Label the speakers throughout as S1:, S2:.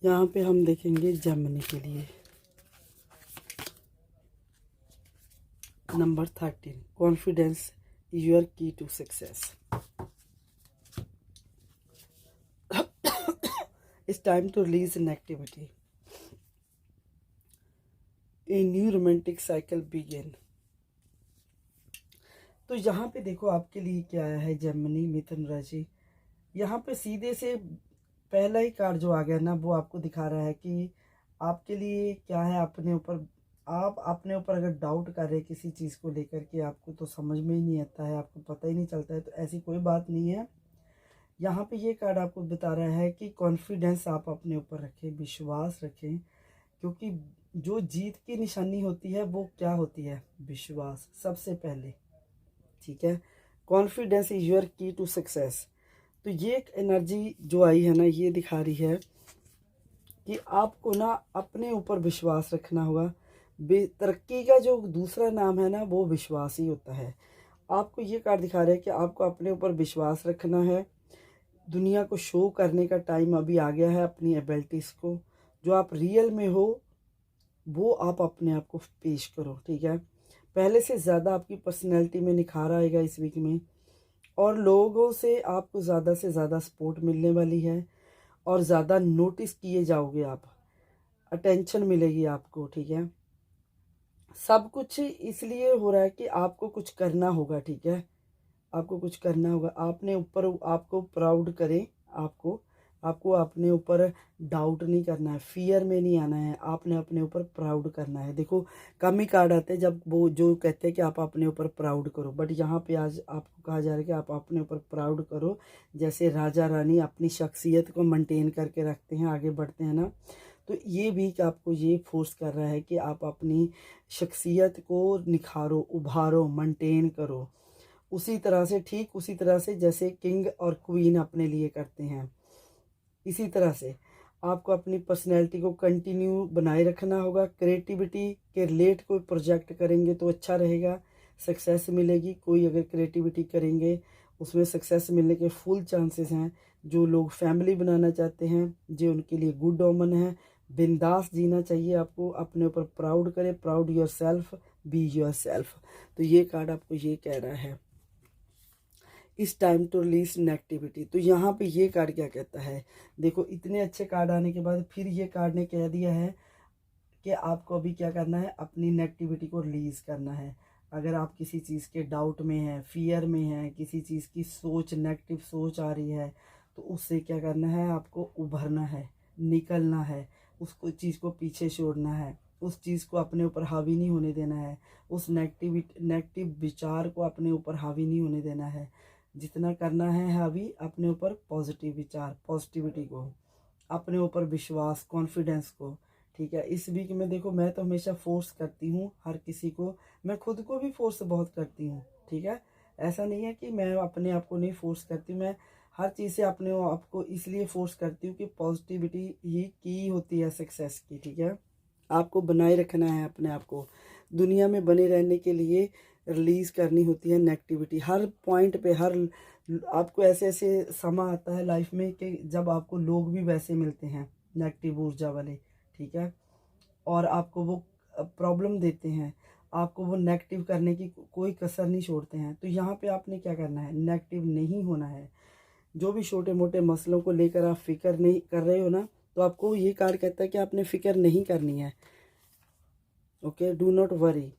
S1: यहाँ पे हम देखेंगे जेमिनी के लिए number 13, confidence your key to success. It's time to release negativity, a new romantic cycle begin. तो यहाँ पे देखो आपके लिए क्या आया है जेमिनी मिथुन राशि। यहाँ पे सीधे से पहला ही कार्ड जो आ गया ना, वो आपको दिखा रहा है कि आपके लिए क्या है, अपने ऊपर आप अपने ऊपर अगर डाउट कर रहे हैं किसी चीज़ को लेकर के, आपको तो समझ में ही नहीं आता है, आपको पता ही नहीं चलता है, तो ऐसी कोई बात नहीं है। यहाँ पे ये कार्ड आपको बता रहा है कि कॉन्फिडेंस आप अपने ऊपर रखें, विश्वास रखें, क्योंकि जो जीत की निशानी होती है वो क्या होती है, विश्वास सबसे पहले। ठीक है, confidence is your key to success. तो ये एक एनर्जी जो आई है ना, ये दिखा रही है कि आपको ना अपने ऊपर विश्वास रखना होगा। तरक्की का जो दूसरा नाम है ना, वो विश्वास ही होता है। आपको ये कार्ड दिखा रहा है कि आपको अपने ऊपर विश्वास रखना है। दुनिया को शो करने का टाइम अभी आ गया है, अपनी एबिलिटीज़ को, जो आप रियल में हो वो आप अपने आप को पेश करो। ठीक है, पहले से ज़्यादा आपकी पर्सनैलिटी में निखार आएगा इस वीक में, और लोगों से आपको ज़्यादा से ज़्यादा सपोर्ट मिलने वाली है, और ज़्यादा नोटिस किए जाओगे आप, अटेंशन मिलेगी आपको। ठीक है, सब कुछ इसलिए हो रहा है कि आपको कुछ करना होगा। ठीक है, आपको कुछ करना होगा, आपने ऊपर आपको प्राउड करें, आपको आपको अपने ऊपर डाउट नहीं करना है, फियर में नहीं आना है, आपने अपने ऊपर प्राउड करना है। देखो कम ही कार्ड आते हैं जब वो जो कहते हैं कि आप अपने ऊपर प्राउड करो, बट यहाँ पे आज आपको कहा जा रहा है कि आप अपने ऊपर प्राउड करो। जैसे राजा रानी अपनी शख्सियत को मेंटेन करके रखते हैं, आगे बढ़ते हैं ना, तो ये भी कि आपको ये फोर्स कर रहा है कि आप अपनी शख्सियत को निखारो, उभारो, मेंटेन करो, उसी तरह से, ठीक उसी तरह से जैसे किंग और क्वीन अपने लिए करते हैं। इसी तरह से आपको अपनी पर्सनैलिटी को कंटिन्यू बनाए रखना होगा। क्रिएटिविटी के रिलेट कोई प्रोजेक्ट करेंगे तो अच्छा रहेगा, सक्सेस मिलेगी। कोई अगर क्रिएटिविटी करेंगे उसमें सक्सेस मिलने के फुल चांसेस हैं। जो लोग फैमिली बनाना चाहते हैं, जो उनके लिए गुड ओमन है। बिंदास जीना चाहिए आपको, अपने ऊपर प्राउड करें, proud your self, be your self. तो ये कार्ड आपको ये कह रहा है, इस टाइम टू रिलीज नेगेटिविटी। तो यहाँ पे ये कार्ड क्या कहता है, देखो इतने अच्छे कार्ड आने के बाद फिर ये कार्ड ने कह दिया है कि आपको अभी क्या करना है, अपनी नेगेटिविटी को रिलीज करना है। अगर आप किसी चीज़ के डाउट में हैं, फियर में हैं, किसी चीज़ की सोच, नेगेटिव सोच आ रही है, तो उससे क्या करना है, आपको उभरना है, निकलना है, उसको चीज़ को पीछे छोड़ना है, उस चीज़ को अपने ऊपर हावी नहीं होने देना है, उस नेगेटिव विचार को अपने ऊपर हावी नहीं होने देना है। जितना करना है हावी अपने ऊपर पॉजिटिव विचार, पॉजिटिविटी को, अपने ऊपर विश्वास, कॉन्फिडेंस को। ठीक है, इस वीक में देखो मैं तो हमेशा फोर्स करती हूँ हर किसी को, मैं खुद को भी फोर्स बहुत करती हूँ। ठीक है, ऐसा नहीं है कि मैं अपने आप को नहीं फोर्स करती, मैं हर चीज़ से अपने आप को इसलिए फोर्स करती हूँ कि पॉजिटिविटी ही की होती है सक्सेस की। ठीक है, आपको बनाए रखना है अपने आप को, दुनिया में बने रहने के लिए रिलीज करनी होती है नेगेटिविटी हर पॉइंट पे। हर आपको ऐसे ऐसे समा आता है लाइफ में कि जब आपको लोग भी वैसे मिलते हैं, नेगेटिव ऊर्जा वाले। ठीक है, और आपको वो प्रॉब्लम देते हैं, आपको वो नेगेटिव करने की कोई कसर नहीं छोड़ते हैं। तो यहाँ पे आपने क्या करना है, नेगेटिव नहीं होना है। जो भी छोटे मोटे मसलों को लेकर आप फिक्र नहीं कर रहे हो ना, तो आपको ये कार्ड कहता है कि आपने फिक्र नहीं करनी है। Okay, do not worry.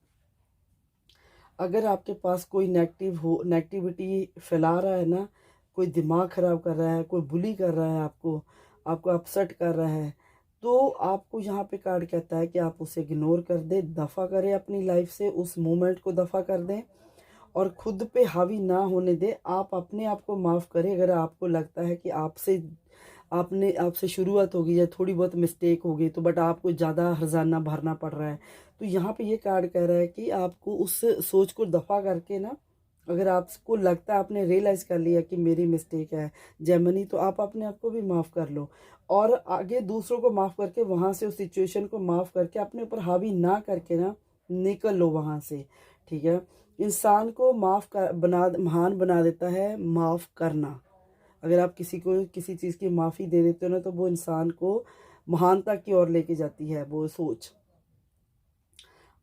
S1: अगर आपके पास कोई नेगेटिविटी फैला रहा है ना, कोई दिमाग ख़राब कर रहा है, कोई बुली कर रहा है आपको, आपको अपसेट कर रहा है, तो आपको यहाँ पे कार्ड कहता है कि आप उसे इग्नोर कर दें, दफ़ा करें अपनी लाइफ से, उस मोमेंट को दफ़ा कर दें, और खुद पे हावी ना होने दें। आप अपने आप को माफ़ करें। अगर आपको लगता है कि आपसे शुरुआत हो गई या थोड़ी बहुत मिस्टेक हो गई, तो बट आपको ज़्यादा हर्जाना भरना पड़ रहा है, तो यहाँ पे ये कार्ड कह रहा है कि आपको उस सोच को दफ़ा करके ना, अगर आपको लगता है आपने रियलाइज़ कर लिया कि मेरी मिस्टेक है जेमिनी, तो आप अपने आप को भी माफ़ कर लो, और आगे दूसरों को माफ़ करके वहाँ से उस सिचुएशन को माफ़ करके अपने ऊपर हावी ना करके ना निकल लो वहाँ से। ठीक है, इंसान को महान बना देता है माफ़ करना। अगर आप किसी को किसी चीज़ की माफ़ी दे देते हो ना, तो वो इंसान को महानता की ओर लेके जाती है वो सोच।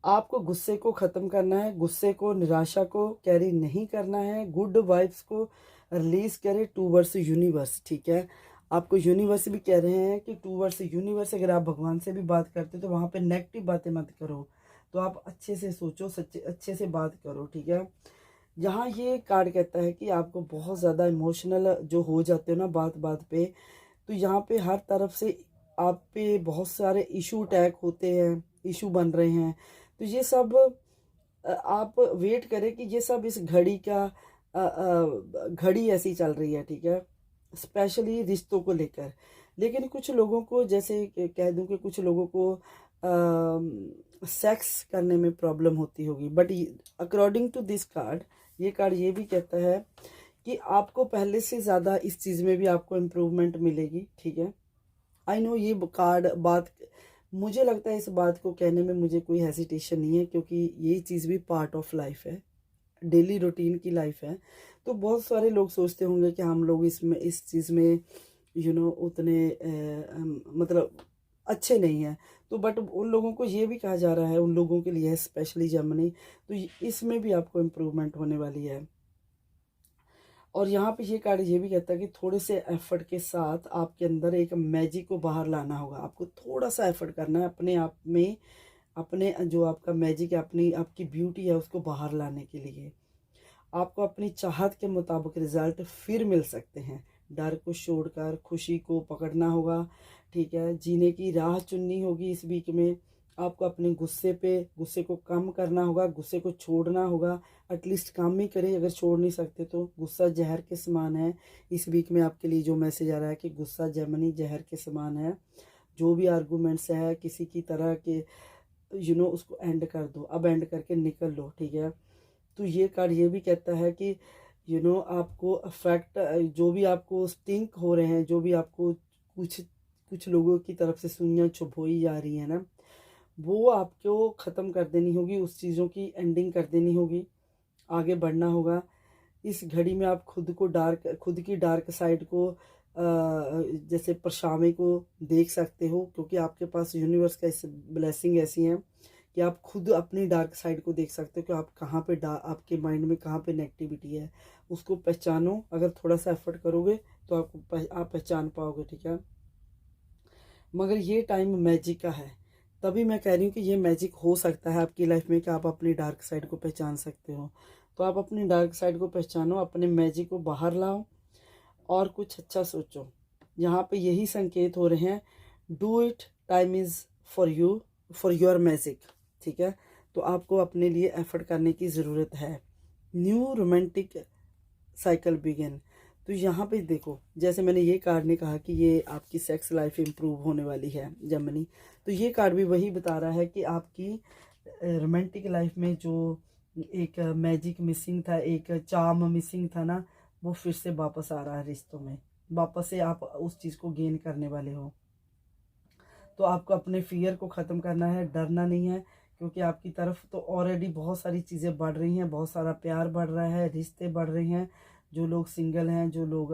S1: आपको गुस्से को ख़त्म करना है, गुस्से को, निराशा को कैरी नहीं करना है, गुड वाइब्स को रिलीज करें टूवर्ड्स यूनिवर्स, ठीक है। आपको यूनिवर्स भी कह रहे हैं कि टूवर्ड्स यूनिवर्स, अगर आप भगवान से भी बात करते हो तो वहाँ पे नेगेटिव बातें मत करो, तो आप अच्छे से सोचो, सच्चे अच्छे से बात करो, ठीक है। यहाँ ये कार्ड कहता है कि आपको बहुत ज़्यादा इमोशनल जो हो जाते हो ना बात बात पे, तो यहाँ पे हर तरफ से आप पे बहुत सारे इशू अटैक होते हैं, इशू बन रहे हैं। तो ये सब आप वेट करें कि ये सब इस घड़ी का घड़ी ऐसी चल रही है, ठीक है, स्पेशली रिश्तों को लेकर। लेकिन कुछ लोगों को, जैसे कह दूं कि कुछ लोगों को सेक्स करने में प्रॉब्लम होती होगी, but according to this card, ये कार्ड ये भी कहता है कि आपको पहले से ज़्यादा इस चीज़ में भी आपको इम्प्रूवमेंट मिलेगी, ठीक है। आई नो ये कार्ड बात, मुझे लगता है इस बात को कहने में मुझे कोई हेसिटेशन नहीं है, क्योंकि ये चीज़ भी पार्ट ऑफ लाइफ है, डेली रूटीन की लाइफ है। तो बहुत सारे लोग सोचते होंगे कि हम लोग इसमें इस चीज़ में उतने मतलब अच्छे नहीं हैं, तो बट उन लोगों को ये भी कहा जा रहा है, उन लोगों के लिए स्पेशली जर्मनी, तो इसमें भी आपको इम्प्रूवमेंट होने वाली है। और यहाँ पे ये कार्ड ये भी कहता है कि थोड़े से एफर्ट के साथ आपके अंदर एक मैजिक को बाहर लाना होगा। आपको थोड़ा सा एफर्ट करना है अपने आप में, अपने जो आपका मैजिक है, अपनी आपकी ब्यूटी है, उसको बाहर लाने के लिए आपको अपनी चाहत के मुताबिक रिजल्ट फिर मिल सकते हैं। डर को छोड़कर खुशी को पकड़ना होगा, ठीक है। जीने की राह चुननी होगी इस वीक में। आपको अपने गुस्से को कम करना होगा, गुस्से को छोड़ना होगा, एटलीस्ट काम ही करें, अगर छोड़ नहीं सकते तो। गुस्सा जहर के समान है। इस वीक में आपके लिए जो मैसेज आ रहा है कि गुस्सा जेमिनी जहर के समान है। जो भी आर्गूमेंट्स है किसी की तरह के उसको एंड कर दो, अब एंड करके निकल लो, ठीक है। तो ये कार्ड ये भी कहता है कि आपको अफेक्ट, जो भी आपको स्टिंक हो रहे हैं, जो भी आपको कुछ कुछ लोगों की तरफ से सुइयां चुभोई जा रही है ना, वो आपको ख़त्म कर देनी होगी, उस चीज़ों की एंडिंग कर देनी होगी, आगे बढ़ना होगा। इस घड़ी में आप खुद की डार्क साइड को जैसे परछावे को देख सकते हो, क्योंकि आपके पास यूनिवर्स का इस ब्लेसिंग ऐसी है कि आप खुद अपनी डार्क साइड को देख सकते हो कि आप कहाँ पे आपके माइंड में कहाँ पे नेगेटिविटी है, उसको पहचानो। अगर थोड़ा सा एफर्ट करोगे तो आप पहचान पाओगे, ठीक है। मगर ये टाइम मैजिक का है, तभी मैं कह रही हूँ कि ये मैजिक हो सकता है आपकी लाइफ में कि आप अपनी डार्क साइड को पहचान सकते हो। तो आप अपनी डार्क साइड को पहचानो, अपने मैजिक को बाहर लाओ और कुछ अच्छा सोचो। यहाँ पे यही संकेत हो रहे हैं, do it, time is for you, for your magic, ठीक है। तो आपको अपने लिए एफर्ट करने की ज़रूरत है। New romantic cycle begin. तो यहाँ पे देखो, जैसे मैंने ये कार्ड ने कहा कि ये आपकी सेक्स लाइफ इम्प्रूव होने वाली है जर्मनी, तो ये कार्ड भी वही बता रहा है कि आपकी रोमांटिक लाइफ में जो एक मैजिक मिसिंग था, एक चार्म मिसिंग था ना, वो फिर से वापस आ रहा है रिश्तों में। वापस से आप उस चीज़ को गेन करने वाले हो। तो आपको अपने फियर को ख़त्म करना है, डरना नहीं है, क्योंकि आपकी तरफ तो ऑलरेडी बहुत सारी चीज़ें बढ़ रही हैं, बहुत सारा प्यार बढ़ रहा है, रिश्ते बढ़ रहे हैं। जो लोग सिंगल हैं, जो लोग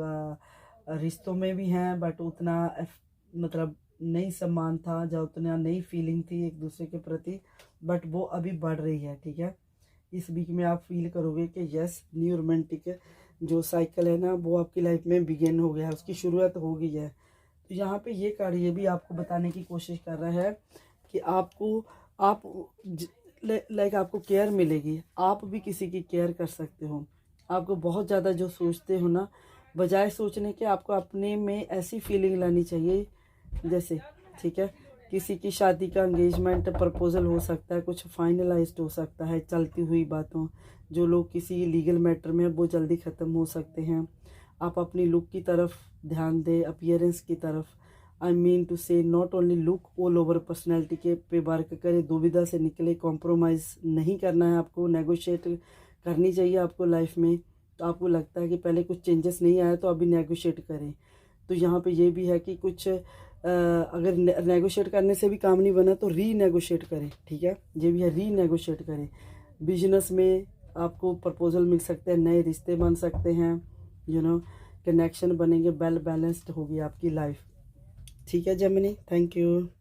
S1: रिश्तों में भी हैं बट उतना मतलब नहीं सम्मान था, जो उतना नई फीलिंग थी एक दूसरे के प्रति, बट वो अभी बढ़ रही है, ठीक है। इस वीक में आप फील करोगे कि यस, न्यू रोमांटिक जो साइकिल है ना, वो आपकी लाइफ में बिगिन हो गया है, उसकी शुरुआत हो गई है। तो यहाँ पे ये कार्ड ये भी आपको बताने की कोशिश कर रहा है कि आपको केयर मिलेगी, आप भी किसी की केयर कर सकते हो। आपको बहुत ज़्यादा जो सोचते हो ना, बजाय सोचने के आपको अपने में ऐसी फीलिंग लानी चाहिए जैसे, ठीक है, किसी की शादी का एंगेजमेंट प्रपोजल हो सकता है, कुछ फाइनलाइज्ड हो सकता है चलती हुई बातों। जो लोग किसी लीगल मैटर में वो जल्दी ख़त्म हो सकते हैं। आप अपनी लुक की तरफ ध्यान दें, अपीयरेंस की तरफ। आई मीन टू से not only look, all over personality के पे वर्क करें, दुविधा से निकले, कॉम्प्रोमाइज़ नहीं करना है आपको, नेगोशिएट करनी चाहिए आपको लाइफ में। तो आपको लगता है कि पहले कुछ चेंजेस नहीं आया तो अभी नेगोशिएट करें। तो यहाँ पे ये भी है कि कुछ अगर नेगोशिएट करने से भी काम नहीं बना तो री नेगोशिएट करें, ठीक है। ये भी है, री नेगोशिएट करें। बिजनेस में आपको प्रपोजल मिल सकते हैं, नए रिश्ते बन सकते हैं, कनेक्शन बनेंगे, वेल बैलेंस्ड होगी आपकी लाइफ। ठीक है जेमिनी, थैंक यू।